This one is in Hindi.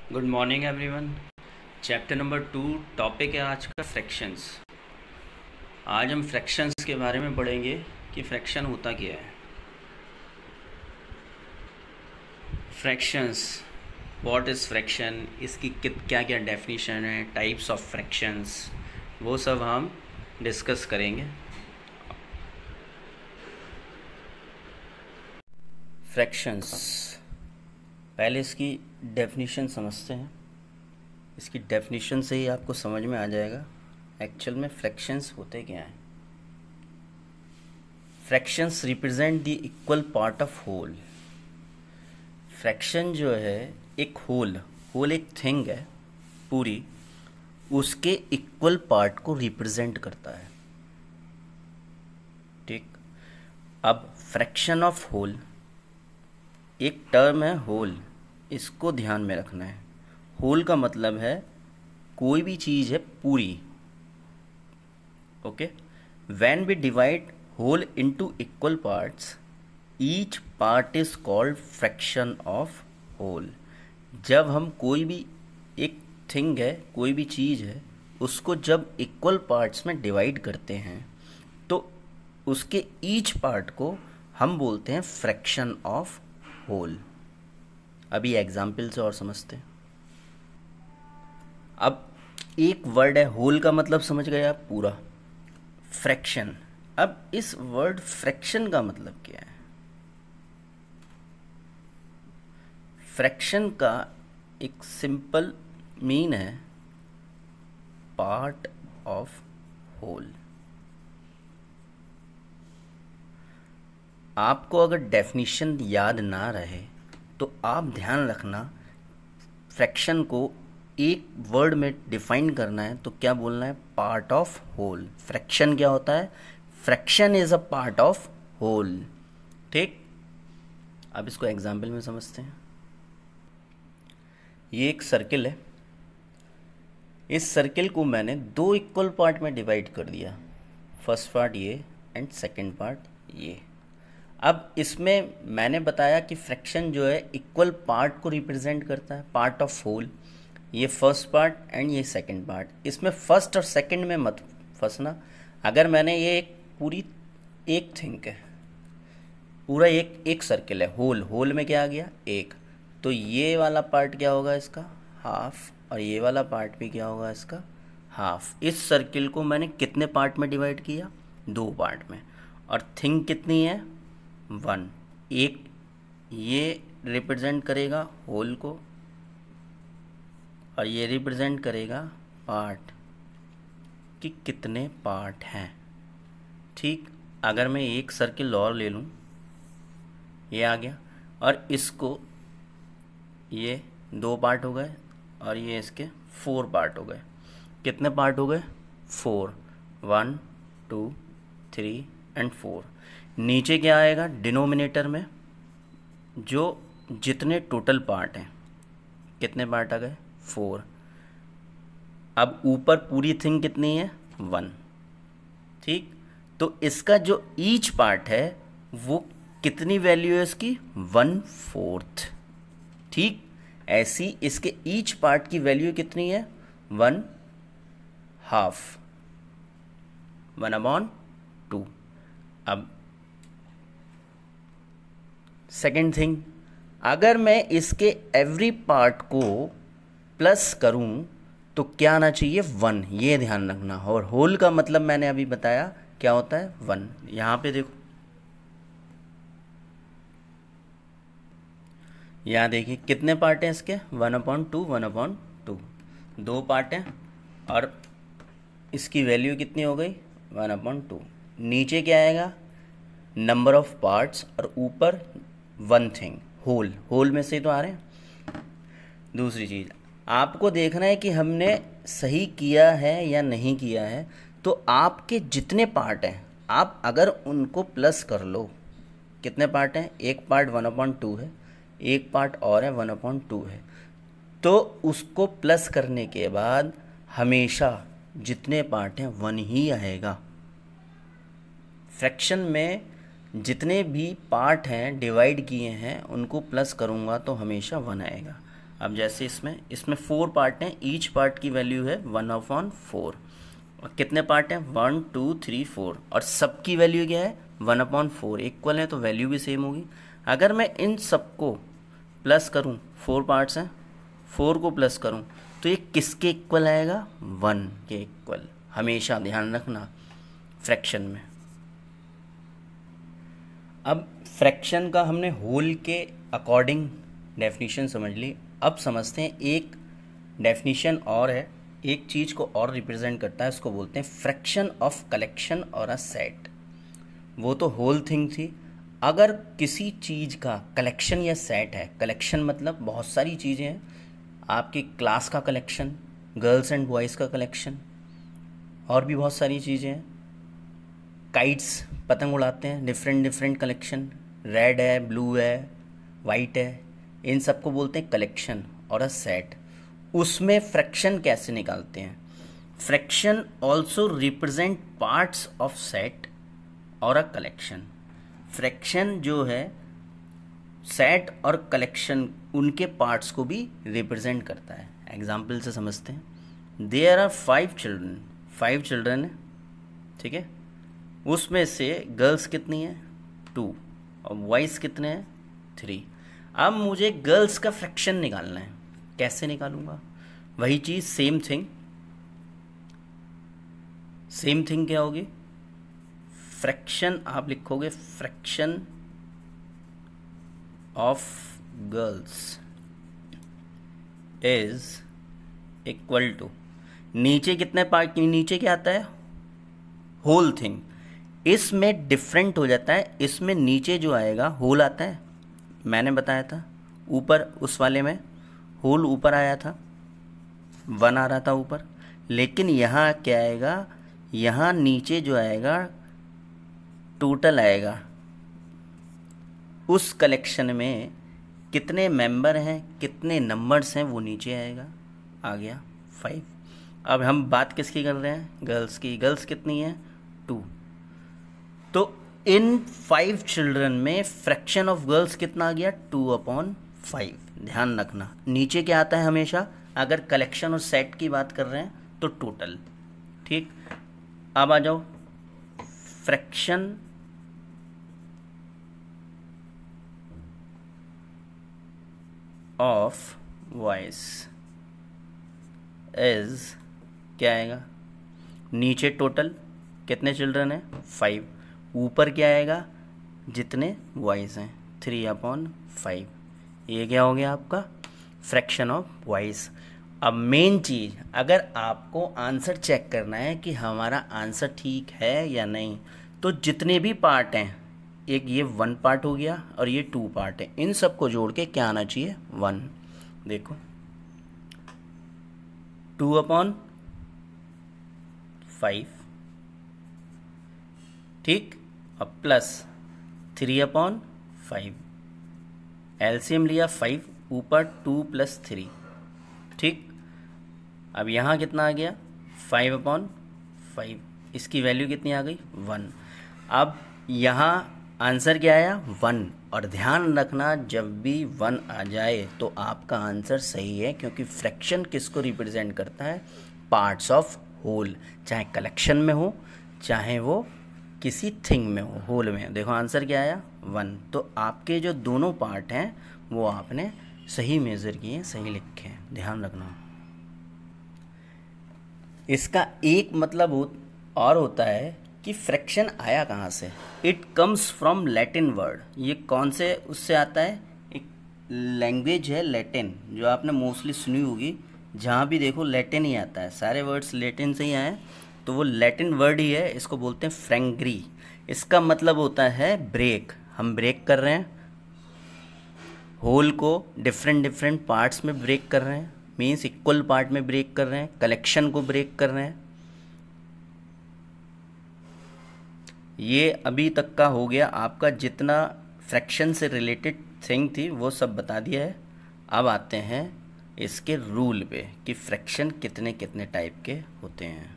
Good morning everyone. Chapter number 2 topic है आज का फ्रैक्शंस। आज हम फ्रैक्शंस के बारे में पढ़ेंगे कि फ्रैक्शन होता क्या है। फ्रैक्शंस, व्हाट इज़ फ्रैक्शन, इसकी क्या क्या डेफिनेशन है, टाइप्स ऑफ फ्रैक्शंस, वो सब हम डिस्कस करेंगे। फ्रैक्शंस, पहले इसकी डेफिनेशन समझते हैं। इसकी डेफिनेशन से ही आपको समझ में आ जाएगा एक्चुअल में फ्रैक्शंस होते क्या हैं। Fractions represent the equal part of whole. Fraction जो है एक होल एक थिंग है पूरी, उसके इक्वल पार्ट को रिप्रेजेंट करता है। ठीक, अब फ्रैक्शन ऑफ होल एक टर्म है होल, इसको ध्यान में रखना है। होल का मतलब है कोई भी चीज़ है पूरी। Okay, when we divide whole into equal parts each part is called fraction of whole. जब हम कोई भी एक थिंग है, कोई भी चीज़ है, उसको जब इक्वल पार्ट्स में डिवाइड करते हैं तो उसके ईच पार्ट को हम बोलते हैं फ्रैक्शन ऑफ होल। अभी एग्जाम्पल से और समझते हैं। अब एक वर्ड है होल का मतलब समझ गए आप पूरा, फ्रैक्शन। अब इस वर्ड फ्रैक्शन का मतलब क्या है? फ्रैक्शन का एक सिंपल मीन है पार्ट ऑफ होल। आपको अगर डेफिनेशन याद ना रहे तो आप ध्यान रखना, फ्रैक्शन को एक वर्ड में डिफाइन करना है तो क्या बोलना है? Part of whole. फ्रैक्शन क्या होता है? Fraction is a part of whole. ठीक, अब इसको एग्जाम्पल में समझते हैं। ये एक सर्किल है, इस सर्किल को मैंने दो इक्वल पार्ट में डिवाइड कर दिया, फर्स्ट पार्ट ये एंड सेकंड पार्ट ये। अब इसमें मैंने बताया कि फ्रैक्शन जो है इक्वल पार्ट को रिप्रेजेंट करता है, पार्ट ऑफ होल। ये फर्स्ट पार्ट एंड ये सेकंड पार्ट। इसमें फर्स्ट और सेकंड में मत फंसना। अगर मैंने ये एक पूरी एक थिंक है, पूरा एक सर्किल है, होल में क्या आ गया? एक। तो ये वाला पार्ट क्या होगा इसका? हाफ। और ये वाला पार्ट भी क्या होगा इसका? हाफ। इस सर्किल को मैंने कितने पार्ट में डिवाइड किया? दो पार्ट में। और थिंग कितनी है? वन। एक ये रिप्रेजेंट करेगा होल को और ये रिप्रेजेंट करेगा पार्ट, कि कितने पार्ट हैं। ठीक, अगर मैं एक सर्किल और ले लूँ, ये आ गया, और इसको ये दो पार्ट हो गए और ये इसके फोर पार्ट हो गए। कितने पार्ट हो गए? फोर। 1 2 3 एंड 4। नीचे क्या आएगा डिनोमिनेटर में? जो जितने टोटल पार्ट हैं, कितने पार्ट आ गए? 4। अब ऊपर पूरी थिंग कितनी है? 1। ठीक, तो इसका जो ईच पार्ट है वो कितनी वैल्यू है इसकी? 1/4। ठीक, ऐसी इसके ईच पार्ट की वैल्यू कितनी है? 1/2, 1/2। अब सेकेंड थिंग, अगर मैं इसके एवरी पार्ट को प्लस करूं तो क्या आना चाहिए? 1। ये ध्यान रखना। और होल का मतलब मैंने अभी बताया क्या होता है? 1। यहाँ पे देखो, यहाँ देखिए कितने पार्ट हैं इसके? 1/2, 1/2। दो पार्ट हैं और इसकी वैल्यू कितनी हो गई? 1/2। नीचे क्या आएगा? नंबर ऑफ पार्ट्स, और ऊपर वन थिंग, होल में से तो आ रहे हैं। दूसरी चीज़, आपको देखना है कि हमने सही किया है या नहीं किया है। तो आपके जितने पार्ट हैं आप अगर उनको प्लस कर लो, कितने पार्ट हैं? एक पार्ट 1/2 है, एक पार्ट और है 1/2 है, तो उसको प्लस करने के बाद हमेशा जितने पार्ट हैं 1 ही आएगा। फ्रैक्शन में जितने भी पार्ट हैं डिवाइड किए हैं उनको प्लस करूँगा तो हमेशा 1 आएगा। अब जैसे इसमें 4 पार्ट हैं, ईच पार्ट की वैल्यू है 1/4। और कितने पार्ट हैं? 1 2 3 4, और सबकी वैल्यू क्या है? 1/4। इक्वल है तो वैल्यू भी सेम होगी। अगर मैं इन सबको प्लस करूं, 4 पार्ट्स हैं, 4 को प्लस करूं तो ये किसके इक्वल आएगा? 1 के इक्वल। हमेशा ध्यान रखना फ्रैक्शन में। अब फ्रैक्शन का हमने होल के अकॉर्डिंग डेफिनेशन समझ ली। अब समझते हैं एक डेफिनेशन और है, एक चीज़ को और रिप्रेजेंट करता है, उसको बोलते हैं फ्रैक्शन ऑफ कलेक्शन और अ सेट। वो तो होल थिंग थी। अगर किसी चीज़ का कलेक्शन या सेट है, कलेक्शन मतलब बहुत सारी चीज़ें हैं, आपकी क्लास का कलेक्शन, गर्ल्स एंड बॉयज़ का कलेक्शन, और भी बहुत सारी चीज़ें हैं। काइट्स, पतंग उड़ाते हैं, डिफरेंट डिफरेंट कलेक्शन, रेड है, ब्लू है, वाइट है, इन सबको बोलते हैं कलेक्शन और अ सेट। उसमें फ्रैक्शन कैसे निकालते हैं? Fraction also represent parts of set और अ कलेक्शन। फ्रैक्शन जो है सेट और कलेक्शन, उनके पार्ट्स को भी रिप्रेजेंट करता है। एग्जाम्पल से समझते हैं। देयर आर 5 चिल्ड्रन, 5 चिल्ड्रन है, ठीक है। उसमें से गर्ल्स कितनी है? 2, और बॉयज़ कितने हैं? 3। अब मुझे गर्ल्स का फ्रैक्शन निकालना है। कैसे निकालूंगा? वही चीज़, सेम थिंग। सेम थिंग क्या होगी? फ्रैक्शन आप लिखोगे, fraction of girls is equal to, नीचे कितने पार्ट, नीचे क्या आता है? Whole thing. इसमें डिफरेंट हो जाता है, इसमें नीचे जो आएगा होल आता है, मैंने बताया था। ऊपर उस वाले में होल ऊपर आया था, 1 आ रहा था ऊपर। लेकिन यहाँ क्या आएगा? यहाँ नीचे जो आएगा टोटल आएगा। उस कलेक्शन में कितने मेंबर हैं, कितने नंबर्स हैं, वो नीचे आएगा। आ गया 5। अब हम बात किसकी कर रहे हैं? गर्ल्स की। गर्ल्स कितनी है? 2। तो इन 5 चिल्ड्रन में फ्रैक्शन ऑफ गर्ल्स कितना आ गया? 2/5। ध्यान रखना, नीचे क्या आता है हमेशा? अगर कलेक्शन और सेट की बात कर रहे हैं तो टोटल, ठीक। अब आ जाओ, फ्रैक्शन ऑफ वॉइस इज क्या आएगा? नीचे टोटल कितने चिल्ड्रन है? 5। ऊपर क्या आएगा? जितने वॉइस हैं, 3/5। ये क्या हो गया आपका? Fraction of voice. अब मेन चीज़, अगर आपको आंसर चेक करना है कि हमारा आंसर ठीक है या नहीं, तो जितने भी पार्ट हैं, एक ये 1 पार्ट हो गया और ये 2 पार्ट है, इन सब को जोड़ के क्या आना चाहिए? 1। देखो 2/5, ठीक, और प्लस 3/5। एलसीएम लिया 5, ऊपर 2 + 3, ठीक। अब यहाँ कितना आ गया? 5/5। इसकी वैल्यू कितनी आ गई? 1। अब यहाँ आंसर क्या आया? 1। और ध्यान रखना, जब भी 1 आ जाए तो आपका आंसर सही है, क्योंकि फ्रैक्शन किसको रिप्रेजेंट करता है? Parts of whole. चाहे कलेक्शन में हो, चाहे वो किसी थिंग में हो, होल में। देखो आंसर क्या आया? 1। तो आपके जो दोनों पार्ट हैं वो आपने सही मेज़र किए, सही लिखे हैं, ध्यान रखना। इसका एक मतलब और होता है कि फ्रैक्शन आया कहाँ से? It comes from Latin word. ये कौन से उससे आता है? एक लैंग्वेज है लैटिन, जो आपने मोस्टली सुनी होगी। जहाँ भी देखो लैटिन ही आता है, सारे वर्ड्स लैटिन से ही आए, तो वो लैटिन वर्ड ही है। इसको बोलते हैं फ्रैंग्री। इसका मतलब होता है ब्रेक। हम ब्रेक कर रहे हैं, होल को डिफरेंट डिफरेंट पार्ट्स में ब्रेक कर रहे हैं, मीन्स इक्वल पार्ट में ब्रेक कर रहे हैं, कलेक्शन को ब्रेक कर रहे हैं। ये अभी तक का हो गया आपका, जितना फ्रैक्शन से रिलेटेड थिंग थी वो सब बता दिया है। अब आते हैं इसके रूल पे कि फ्रैक्शन कितने कितने टाइप के होते हैं।